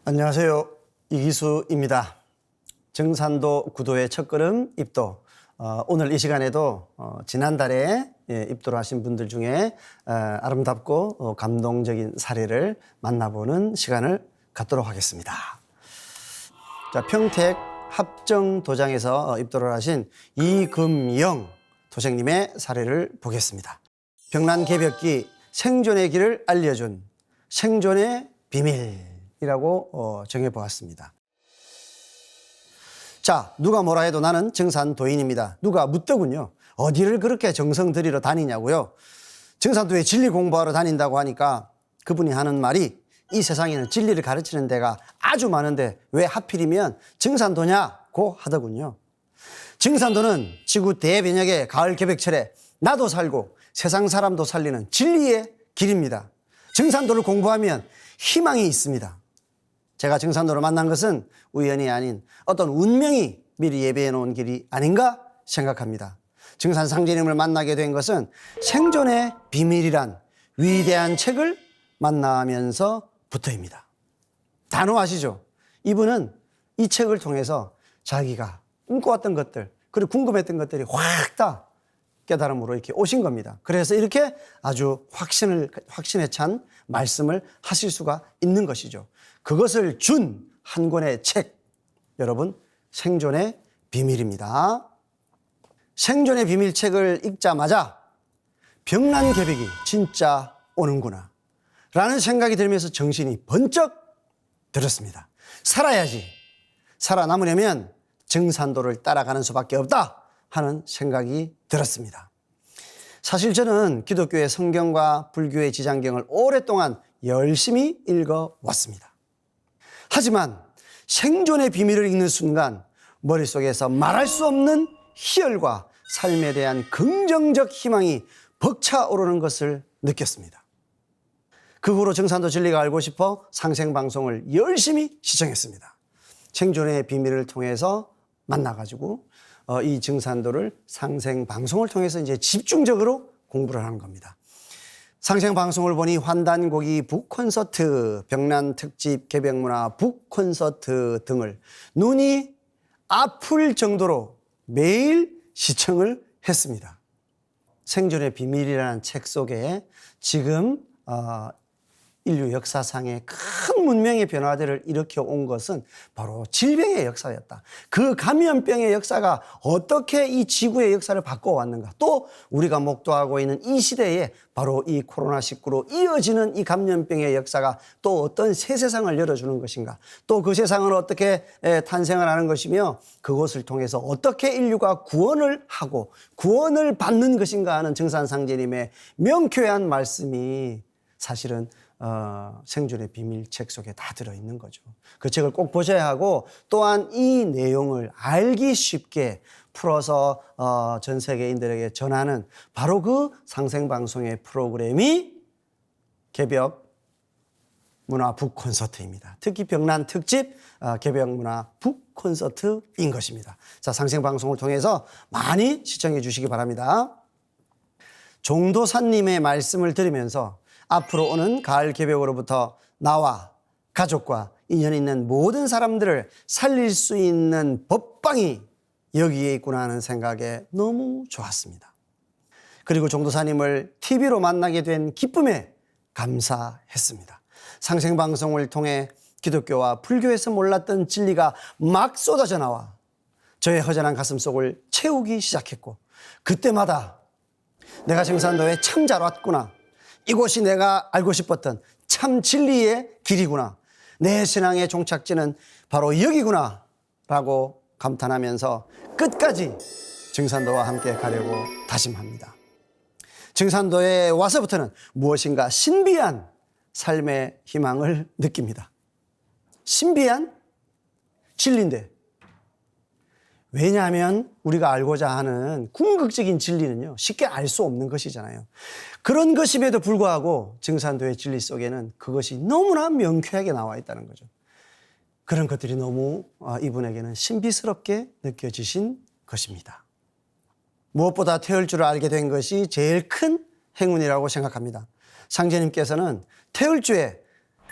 안녕하세요. 이기수입니다. 정산도 구도의 첫걸음 입도. 오늘 이 시간에도 지난달에 입도를 하신 분들 중에 아름답고 감동적인 사례를 만나보는 시간을 갖도록 하겠습니다. 자, 평택 합정도장에서 입도를 하신 이금영 도생님의 사례를 보겠습니다. 병난개벽기 생존의 길을 알려준 생존의 비밀이라고 정해보았습니다. 자, 누가 뭐라 해도 나는 정산도인입니다. 누가 묻더군요. 어디를 그렇게 정성 들이러 다니냐고요. 정산도에 진리 공부하러 다닌다고 하니까 그분이 하는 말이 이 세상에는 진리를 가르치는 데가 아주 많은데 왜 하필이면 정산도냐고 하더군요. 정산도는 지구 대변혁의 가을 개벽철에 나도 살고 세상 사람도 살리는 진리의 길입니다. 정산도를 공부하면 희망이 있습니다. 제가 정산도를 만난 것은 우연이 아닌 어떤 운명이 미리 예배해 놓은 길이 아닌가 생각합니다. 정산상제님을 만나게 된 것은 생존의 비밀이란 위대한 책을 만나면서부터입니다. 단호하시죠? 이분은 이 책을 통해서 자기가 꿈꿔왔던 것들 그리고 궁금했던 것들이 확 다 깨달음으로 이렇게 오신 겁니다. 그래서 이렇게 아주 확신에 찬 말씀을 하실 수가 있는 것이죠. 그것을 준 한 권의 책, 여러분, 생존의 비밀입니다. 생존의 비밀 책을 읽자마자 병난개벽이 진짜 오는구나 라는 생각이 들면서 정신이 번쩍 들었습니다. 살아야지. 살아남으려면 정산도를 따라가는 수밖에 없다 하는 생각이 들었습니다. 사실 저는 기독교의 성경과 불교의 지장경을 오랫동안 열심히 읽어왔습니다. 하지만 생존의 비밀을 읽는 순간 머릿속에서 말할 수 없는 희열과 삶에 대한 긍정적 희망이 벅차오르는 것을 느꼈습니다. 그 후로 정산도 진리가 알고 싶어 상생방송을 열심히 시청했습니다. 생존의 비밀을 통해서 만나가지고 이 정산도를 상생방송을 통해서 이제 집중적으로 공부를 하는 겁니다. 상생방송을 보니 환단고기 북콘서트, 병난특집, 개벽문화 북콘서트 등을 눈이 아플 정도로 매일 시청을 했습니다. 생존의 비밀이라는 책 속에 지금 인류 역사상의 큰 문명의 변화들을 일으켜온 것은 바로 질병의 역사였다. 그 감염병의 역사가 어떻게 이 지구의 역사를 바꿔왔는가. 또 우리가 목도하고 있는 이 시대에 바로 이 코로나19로 이어지는 이 감염병의 역사가 또 어떤 새 세상을 열어주는 것인가. 또 그 세상을 어떻게 탄생을 하는 것이며 그것을 통해서 어떻게 인류가 구원을 하고 구원을 받는 것인가 하는 정산상제님의 명쾌한 말씀이 사실은 생존의 비밀 책 속에 다 들어있는 거죠. 그 책을 꼭 보셔야 하고 또한 이 내용을 알기 쉽게 풀어서 전 세계인들에게 전하는 바로 그 상생방송의 프로그램이 개벽문화 북콘서트입니다. 특히 병난특집 개벽문화 북콘서트인 것입니다. 자, 상생방송을 통해서 많이 시청해 주시기 바랍니다. 종도사님의 말씀을 들으면서 앞으로 오는 가을 개벽으로부터 나와 가족과 인연 있는 모든 사람들을 살릴 수 있는 법방이 여기에 있구나 하는 생각에 너무 좋았습니다. 그리고 종도사님을 TV로 만나게 된 기쁨에 감사했습니다. 상생방송을 통해 기독교와 불교에서 몰랐던 진리가 막 쏟아져 나와 저의 허전한 가슴속을 채우기 시작했고 그때마다 내가 정산도에 참 잘 왔구나. 이곳이 내가 알고 싶었던 참 진리의 길이구나. 내 신앙의 종착지는 바로 여기구나 라고 감탄하면서 끝까지 정산도와 함께 가려고 다짐합니다. 정산도에 와서부터는 무엇인가 신비한 삶의 희망을 느낍니다. 신비한 진리인데 왜냐하면 우리가 알고자 하는 궁극적인 진리는요, 쉽게 알 수 없는 것이잖아요. 그런 것임에도 불구하고 정산도의 진리 속에는 그것이 너무나 명쾌하게 나와 있다는 거죠. 그런 것들이 너무 이분에게는 신비스럽게 느껴지신 것입니다. 무엇보다 태울 줄을 알게 된 것이 제일 큰 행운이라고 생각합니다. 상제님께서는 태울주에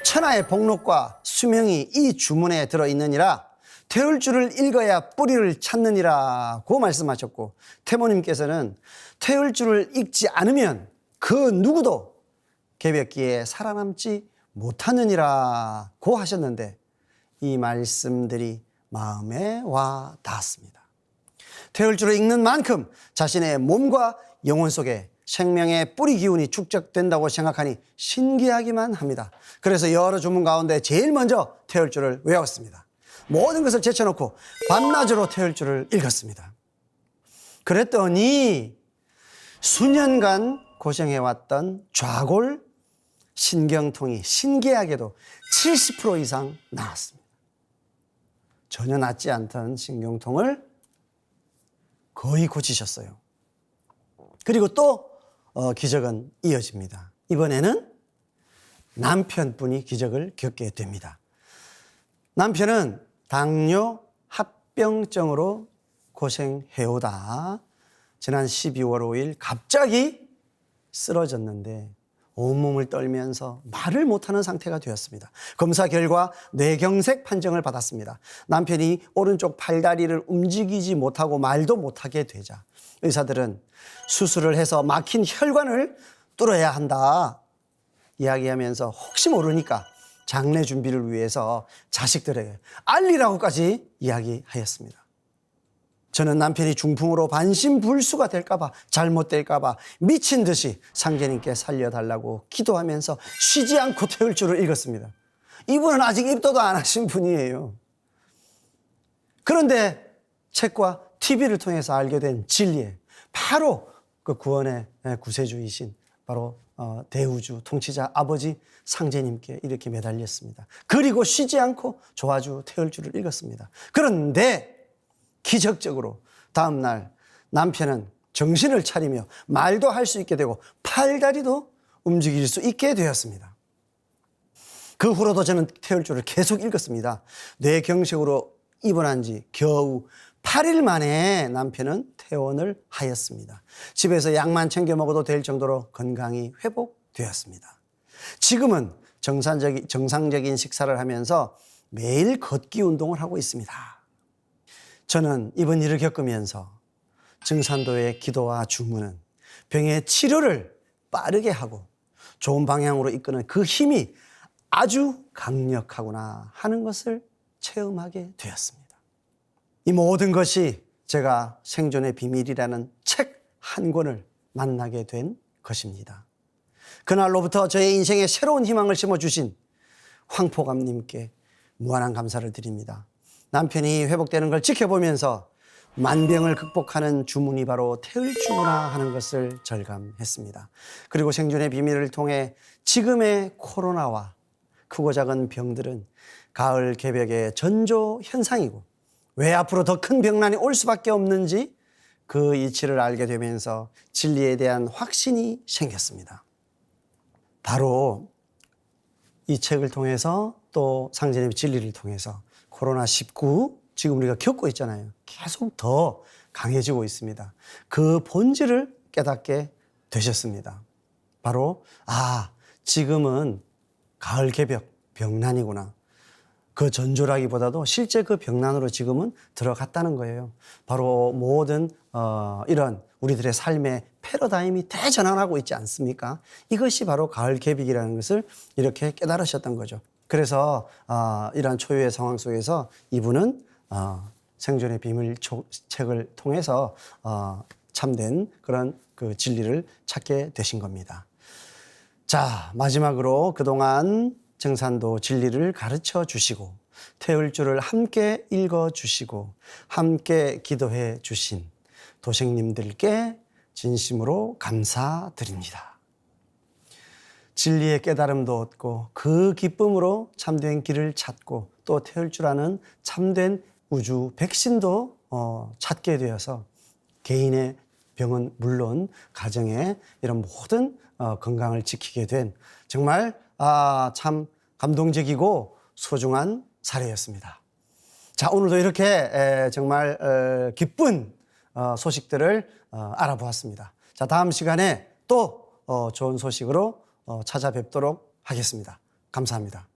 천하의 복록과 수명이 이 주문에 들어있느니라. 퇴울주를 읽어야 뿌리를 찾느니라고 말씀하셨고, 태모님께서는 퇴울주를 읽지 않으면 그 누구도 개벽기에 살아남지 못하느니라고 하셨는데, 이 말씀들이 마음에 와 닿았습니다. 퇴울주를 읽는 만큼 자신의 몸과 영혼 속에 생명의 뿌리 기운이 축적된다고 생각하니 신기하기만 합니다. 그래서 여러 주문 가운데 제일 먼저 퇴울주를 외웠습니다. 모든 것을 제쳐놓고 밤낮으로 퇴울주를 읽었습니다. 그랬더니 수년간 고생해왔던 좌골 신경통이 신기하게도 70% 이상 나았습니다. 전혀 낫지 않던 신경통을 거의 고치셨어요. 그리고 또 기적은 이어집니다. 이번에는 남편분이 기적을 겪게 됩니다. 남편은 당뇨 합병증으로 고생해오다 지난 12월 5일 갑자기 쓰러졌는데 온몸을 떨면서 말을 못하는 상태가 되었습니다. 검사 결과 뇌경색 판정을 받았습니다. 남편이 오른쪽 팔다리를 움직이지 못하고 말도 못하게 되자 의사들은 수술을 해서 막힌 혈관을 뚫어야 한다 이야기하면서 혹시 모르니까 장례 준비를 위해서 자식들에게 알리라고까지 이야기하였습니다. 저는 남편이 중풍으로 반신불수가 될까봐, 잘못될까봐 미친 듯이 상제님께 살려달라고 기도하면서 쉬지 않고 퇴울주를 읽었습니다. 이분은 아직 입도도 안 하신 분이에요. 그런데 책과 TV를 통해서 알게 된 진리에 바로 그 구원의 구세주이신 바로 대우주 통치자 아버지 상제님께 이렇게 매달렸습니다. 그리고 쉬지 않고 조화주 퇴울주를 읽었습니다. 그런데 기적적으로 다음 날 남편은 정신을 차리며 말도 할 수 있게 되고 팔다리도 움직일 수 있게 되었습니다. 그 후로도 저는 퇴울주를 계속 읽었습니다. 뇌경색으로 입원한 지 겨우 8일 만에 남편은 퇴원을 하였습니다. 집에서 약만 챙겨 먹어도 될 정도로 건강이 회복되었습니다. 지금은 정상적인 식사를 하면서 매일 걷기 운동을 하고 있습니다. 저는 이번 일을 겪으면서 증산도의 기도와 주문은 병의 치료를 빠르게 하고 좋은 방향으로 이끄는 그 힘이 아주 강력하구나 하는 것을 체험하게 되었습니다. 이 모든 것이 제가 생존의 비밀이라는 책 한 권을 만나게 된 것입니다. 그날로부터 저의 인생에 새로운 희망을 심어주신 황포감님께 무한한 감사를 드립니다. 남편이 회복되는 걸 지켜보면서 만병을 극복하는 주문이 바로 퇴울주구나 하는 것을 절감했습니다. 그리고 생존의 비밀을 통해 지금의 코로나와 크고 작은 병들은 가을 개벽의 전조 현상이고 왜 앞으로 더 큰 병난이 올 수밖에 없는지 그 이치를 알게 되면서 진리에 대한 확신이 생겼습니다. 바로 이 책을 통해서 또 상제님의 진리를 통해서 코로나19 지금 우리가 겪고 있잖아요. 계속 더 강해지고 있습니다. 그 본질을 깨닫게 되셨습니다. 바로 지금은 가을 개벽 병난이구나. 그 전조라기보다도 실제 그 병난으로 지금은 들어갔다는 거예요. 바로 모든 이런 우리들의 삶의 패러다임이 대전환하고 있지 않습니까? 이것이 바로 가을 개벽이라는 것을 이렇게 깨달으셨던 거죠. 그래서 이러한 초유의 상황 속에서 이분은 생존의 비밀 책을 통해서 참된 그런 그 진리를 찾게 되신 겁니다. 자, 마지막으로 그동안 증산도 진리를 가르쳐 주시고 퇴울주를 함께 읽어 주시고 함께 기도해 주신 도생님들께 진심으로 감사드립니다. 진리의 깨달음도 얻고 그 기쁨으로 참된 길을 찾고 또 퇴울주라는 참된 우주 백신도 찾게 되어서 개인의 병은 물론 가정의 이런 모든 건강을 지키게 된 정말 참 감동적이고 소중한 사례였습니다. 자, 오늘도 이렇게 정말 기쁜 소식들을 알아보았습니다. 자, 다음 시간에 또 좋은 소식으로 찾아뵙도록 하겠습니다. 감사합니다.